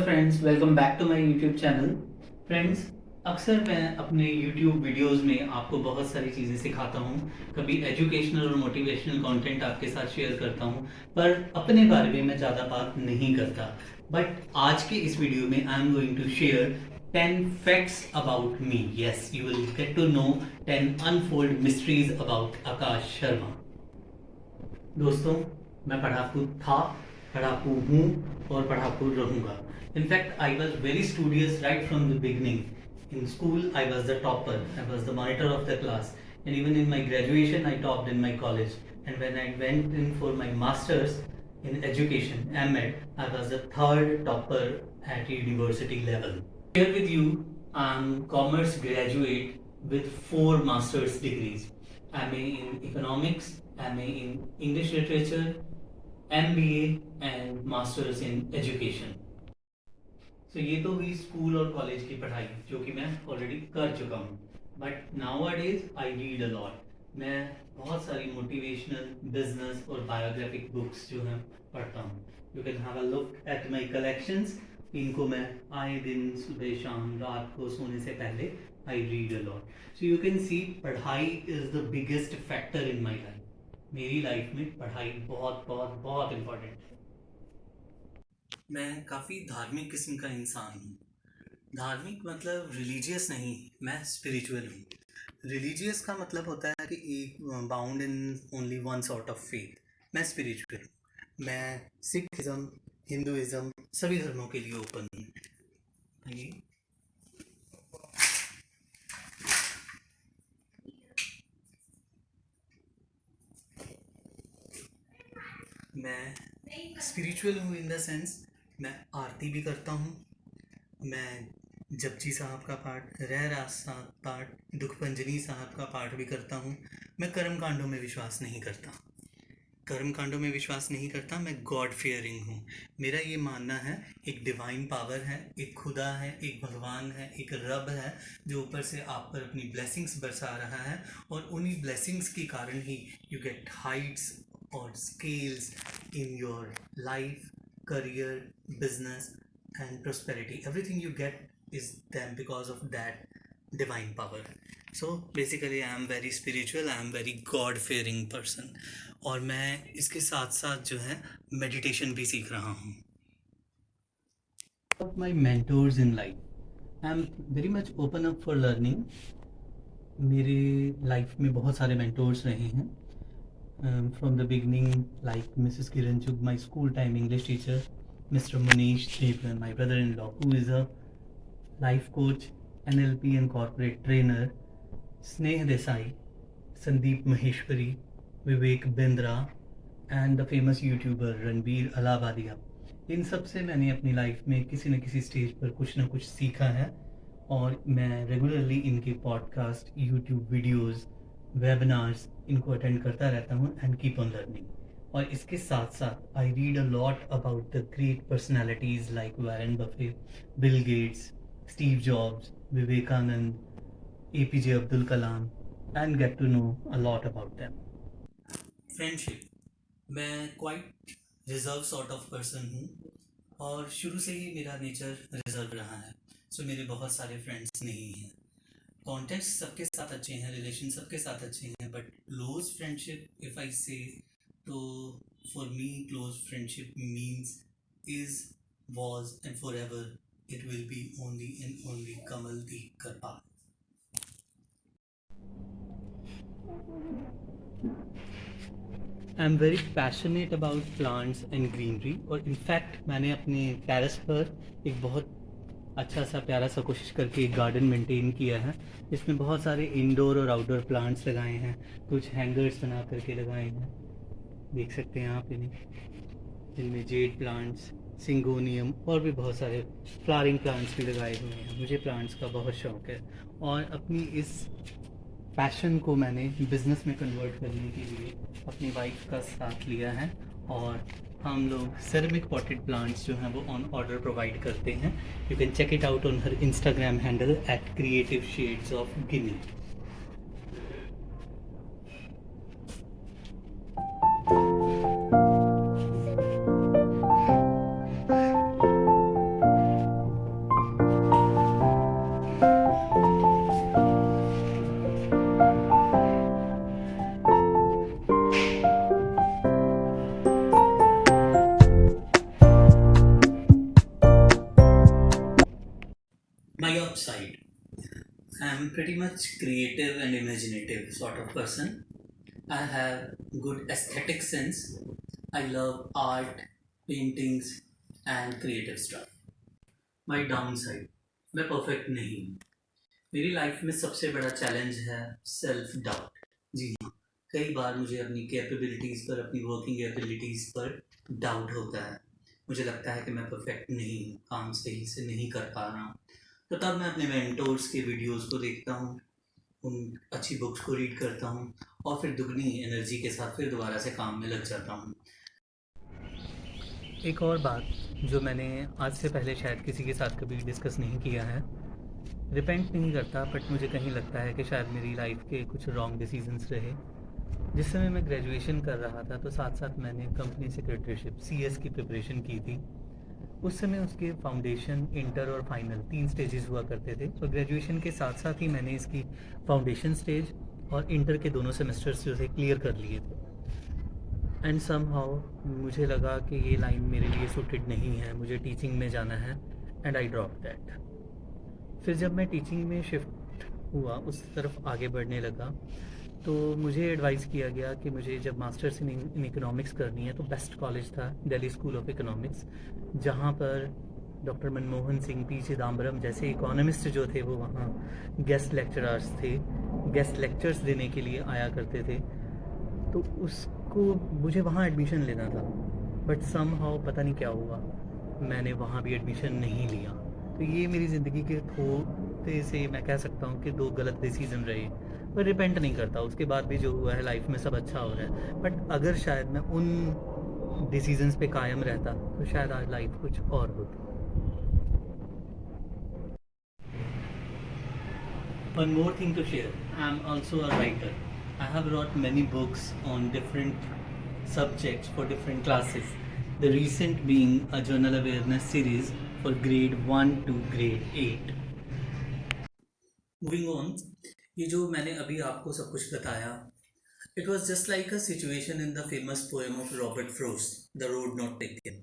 Friends, welcome back to my YouTube channel. Friends, अक्सर मैं अपने यूट्यूब वीडियोस में आपको बहुत सारी चीज़ें सिखाता हूँ। कभी एजुकेशनल और मोटिवेशनल कंटेंट आपके साथ शेयर करता हूँ, पर अपने बारे में मैं ज़्यादा बात नहीं करता। बट आज के इस वीडियो में I am going to share 10 facts about me. Yes, you will get to know 10 unfold mysteries about Akash Sharma. दोस्तों, मैं पढ़ाकू था, पढ़ाकू हूँ और पढ़ाकू रहूँगा। In fact I was very studious right from the beginning. In school I was the topper, I was the monitor of the class, and even in my graduation I topped in my college, and when I went in for my masters in education, MEd, I was the third topper at university level. Here with you, I'm commerce graduate with 4 master's degrees. MA in economics, MA in English literature, MBA and masters in education. So ये तो हुई school और college की पढ़ाई जो कि मैं already कर चुका हूँ। But now days I read a lot. मैं बहुत सारी मोटिवेशनल, बिजनेस और बायोग्राफिक बुक्स जो हैं पढ़ता हूँ। You can have a look at my collections. इनको मैं आए दिन सुबह शाम रात को सोने से पहले I read a lot. So you can see पढ़ाई is the biggest factor in my life. मेरी लाइफ में पढ़ाई बहुत बहुत बहुत इम्पोर्टेंट है। मैं काफ़ी धार्मिक किस्म का इंसान हूँ। धार्मिक मतलब रिलीजियस नहीं, मैं स्पिरिचुअल हूँ। रिलीजियस का मतलब होता है कि एक bound in only one sort of faith. मैं स्पिरिचुअल हूँ। मैं सिखिज़म, हिंदुइज़म सभी धर्मों के लिए ओपन हूँ। आइए, मैं स्पिरिचुअल हूँ इन द सेंस मैं आरती भी करता हूँ, मैं जपजी साहब का पाठ, रह रास साहब पाठ, दुखभंजनी साहब का पाठ भी करता हूँ। मैं कर्म कांडों में विश्वास नहीं करता। कर्म कांडों में विश्वास नहीं करता। मैं गॉड फियरिंग हूँ। मेरा ये मानना है एक डिवाइन पावर है, एक खुदा है, एक भगवान है, एक रब है जो ऊपर से आप पर अपनी ब्लेसिंग्स बरसा रहा है, और उन्हीं ब्लेसिंग्स के कारण ही यू गेट हाइट्स और scales in your life, career, business and prosperity. Everything you get is them because of that divine power. So basically I am very spiritual, I am very God fearing person, और मैं इसके साथ साथ जो है meditation भी सीख रहा हूँ। Of my mentors in life, I am very much open up for learning. मेरे लाइफ में बहुत सारे mentors रहे हैं। From the beginning, like Mrs. Kiran Chug, my school time English teacher, Mr. Manish Devgan, my brother-in-law, who is a life coach, NLP and corporate trainer, Sneh Desai, Sandeep Maheshwari, Vivek Bindra, and the famous YouTuber Ranbir Alabadia. इन सब से मैंने अपनी life में किसी न किसी stage पर कुछ ना कुछ सीखा है, और मैं रेगुलरली इनके पॉडकास्ट, यूट्यूब वीडियोस, वेबिनार्स इनको अटेंड करता रहता हूँ एंड कीप ऑन लर्निंग। और इसके साथ साथ I read a lot about the great personalities like Warren Buffett, Bill Gates, Steve Jobs, Vivekananda, APJ Abdul Kalam, and get to know a lot about them. Friendship, मैं quite reserve sort of person हूँ, और शुरू से ही मेरा नेचर रिजर्व रहा है। सो मेरे बहुत सारे फ्रेंड्स नहीं हैं। कॉन्टेक्ट सबके साथ अच्छे हैं, रिलेशन सबके साथ अच्छे हैं, but close friendship if I से, तो for me close friendship means is, was and for ever it will be only and only Kamaldeep Karpal. I am very passionate about plants and greenery, और इनफैक्ट मैंने अपने terrace पर एक बहुत अच्छा सा प्यारा सा कोशिश करके एक गार्डन मेंटेन किया है, जिसमें बहुत सारे इंडोर और आउटडोर प्लांट्स लगाए हैं, कुछ हैंगर्स बना करके लगाए हैं, देख सकते हैं आप इन्हें, जिनमें जेड प्लांट्स, सिंगोनियम और भी बहुत सारे फ्लावरिंग प्लांट्स भी लगाए हुए हैं। मुझे प्लांट्स का बहुत शौक है, और अपनी इस पैशन को मैंने बिज़नेस में कन्वर्ट करने के लिए अपनी वाइफ का साथ लिया है, और हम लोग सेरेमिक पॉटेड प्लांट्स जो हैं वो ऑन ऑर्डर प्रोवाइड करते हैं। You can check it out on her Instagram handle at creative shades of Ginni. upside. I'm pretty much creative and imaginative sort of person. I have good aesthetic sense. I love art, paintings, and creative stuff. My downside, मैं perfect नहीं हूँ. मेरी life में सबसे बड़ा challenge है self doubt. जी हाँ, कई बार मुझे अपनी कैपेबिलिटीज़ पर, अपनी वर्किंग एबिलिटीज़ पर डाउट होता है. मुझे लगता है कि मैं परफेक्ट नहीं हूँ, काम सही से नहीं कर पा रहा हूँ. तो तब मैं अपने मेंटोर्स के वीडियोस को देखता हूँ, उन अच्छी बुक्स को रीड करता हूँ और फिर दुगनी एनर्जी के साथ फिर दोबारा से काम में लग जाता हूँ. एक और बात जो मैंने आज से पहले शायद किसी के साथ कभी डिस्कस नहीं किया है, रिपेंट नहीं करता, बट मुझे कहीं लगता है कि शायद मेरी लाइफ के कुछ रॉन्ग डिसीजंस रहे. जिस समय मैं ग्रेजुएशन कर रहा था तो साथ साथ मैंने कंपनी सेक्रेटरीशिप CS की प्रिपरेशन की थी. उस समय उसके फाउंडेशन, इंटर और फाइनल 3 स्टेजेस हुआ करते थे. तो ग्रेजुएशन के साथ साथ ही मैंने इसकी फाउंडेशन स्टेज और इंटर के दोनों सेमेस्टर्स जो थे क्लियर कर लिए थे. एंड समहाउ मुझे लगा कि ये लाइन मेरे लिए सूटेड नहीं है, मुझे टीचिंग में जाना है, एंड आई ड्रॉप दैट. फिर जब मैं टीचिंग में शिफ्ट हुआ, उस तरफ आगे बढ़ने लगा, तो मुझे एडवाइस किया गया कि मुझे जब मास्टर्स इन इकोनॉमिक्स करनी है तो बेस्ट कॉलेज था दिल्ली स्कूल ऑफ इकोनॉमिक्स, जहाँ पर डॉक्टर मनमोहन सिंह, पी चिदम्बरम जैसे इकोनॉमिस्ट जो थे वो वहाँ गेस्ट लेक्चरर्स थे, गेस्ट लेक्चर्स देने के लिए आया करते थे. तो उसको मुझे वहाँ एडमिशन लेना था, बट समहाउ पता नहीं क्या हुआ, मैंने वहाँ भी एडमिशन नहीं लिया. तो ये मेरी ज़िंदगी के थोड़े से, मैं कह सकता हूँ कि 2 गलत डिसीज़न रहे. पर रिपेंट नहीं करता, उसके बाद भी जो हुआ है लाइफ में सब अच्छा हो रहा है. बट अगर शायद मैं उन डिसीजंस पे कायम रहता तो शायद आज लाइफ कुछ और होती. One more thing to share. I'm also a writer. I have wrote many books on different subjects for different classes. The recent being a journal awareness series for grade 1 to grade 8. Moving on, ये जो मैंने अभी आपको सब कुछ बताया, it was just like a situation in the famous poem of Robert Frost, The Road Not Taken.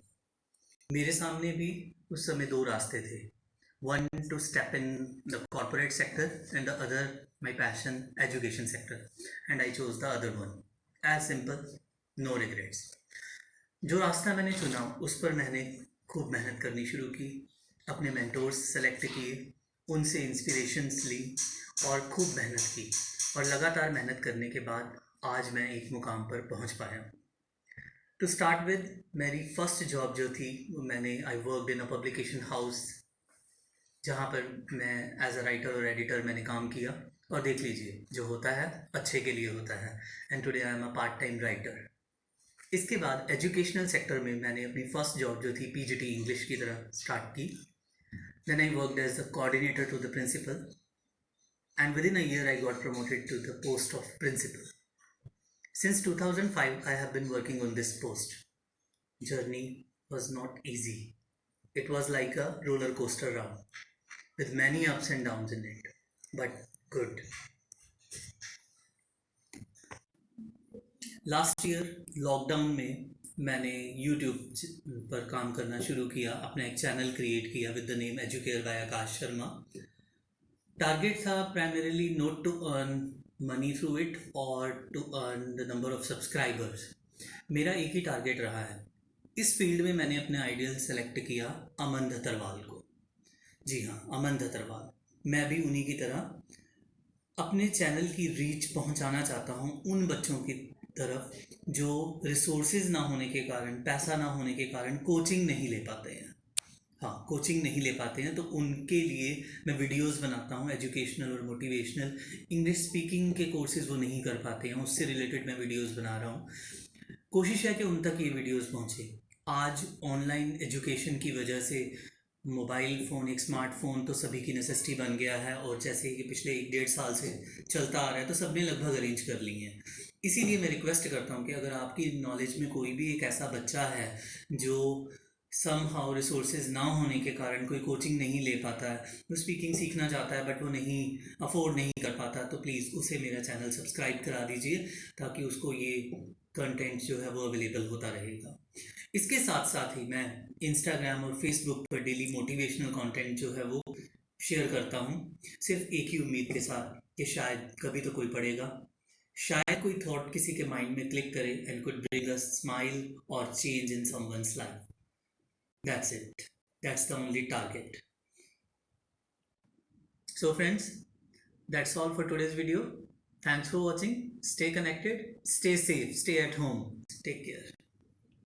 मेरे सामने भी उस समय 2 रास्ते थे. One to step in the corporate sector and the other my passion, education sector, and I chose the other one. As simple, no regrets. जो रास्ता मैंने चुना उस पर मैंने खूब मेहनत करनी शुरू की, अपने मेंटोर्स सेलेक्ट किए, उनसे इंस्पिरेशंस ली और खूब मेहनत की, और लगातार मेहनत करने के बाद आज मैं एक मुकाम पर पहुंच पाया. टू स्टार्ट विद, मेरी फर्स्ट जॉब जो थी वो मैंने I worked in a publication house, जहाँ पर मैं एज अ राइटर और एडिटर मैंने काम किया. और देख लीजिए, जो होता है अच्छे के लिए होता है, and today I am a part time writer. इसके बाद एजुकेशनल सेक्टर में मैंने अपनी फर्स्ट जॉब जो थी PGT इंग्लिश की तरह स्टार्ट की. Then I worked as the coordinator to the principal, and within a year I got promoted to the post of principal. Since 2005, I have been working on this post. Journey was not easy. It was like a roller coaster ride with many ups and downs in it, but good. Last year, lockdown में मैंने YouTube पर काम करना शुरू किया, अपना एक channel create किया with the name Educare by Akash Sharma. Target था primarily not to earn money through it और to earn the number of subscribers. मेरा एक ही टारगेट रहा है. इस फील्ड में मैंने अपने आइडियल सेलेक्ट किया अमन धतरवाल को. जी हाँ, अमन धतरवाल. मैं भी उन्हीं की तरह अपने चैनल की रीच पहुंचाना चाहता हूं उन बच्चों की तरफ जो रिसोर्सेज ना होने के कारण, पैसा ना होने के कारण कोचिंग नहीं ले पाते हैं. हाँ, कोचिंग नहीं ले पाते हैं, तो उनके लिए मैं वीडियोस बनाता हूँ एजुकेशनल और मोटिवेशनल. इंग्लिश स्पीकिंग के कोर्सेज वो नहीं कर पाते हैं, उससे रिलेटेड मैं वीडियोस बना रहा हूँ. कोशिश है कि उन तक ये वीडियोस पहुँचे. आज ऑनलाइन एजुकेशन की वजह से मोबाइल फ़ोन, एक स्मार्टफोन तो सभी की नेसेसिटी बन गया है, और जैसे कि पिछले 1-1.5 साल से चलता आ रहा है तो सबने लगभग अरेंज कर ली हैं. इसीलिए मैं रिक्वेस्ट करता हूँ कि अगर आपकी नॉलेज में कोई भी एक ऐसा बच्चा है जो समहाउ रिसोर्सेज ना होने के कारण कोई कोचिंग नहीं ले पाता है, वो स्पीकिंग सीखना चाहता है बट वो नहीं अफोर्ड नहीं कर पाता, तो प्लीज़ उसे मेरा चैनल सब्सक्राइब करा दीजिए ताकि उसको ये कंटेंट जो है वो अवेलेबल होता रहेगा. इसके साथ साथ ही मैं इंस्टाग्राम और फेसबुक पर डेली मोटिवेशनल कंटेंट जो है वो शेयर करता हूँ सिर्फ एक ही उम्मीद के साथ कि शायद कभी तो कोई पढ़ेगा, शायद कोई थॉट किसी के माइंड में क्लिक करे and could bring a smile और change in someone's life. That's it. That's the only target. So friends, that's all for today's video. Thanks for watching. Stay connected, stay safe, stay at home. Take care.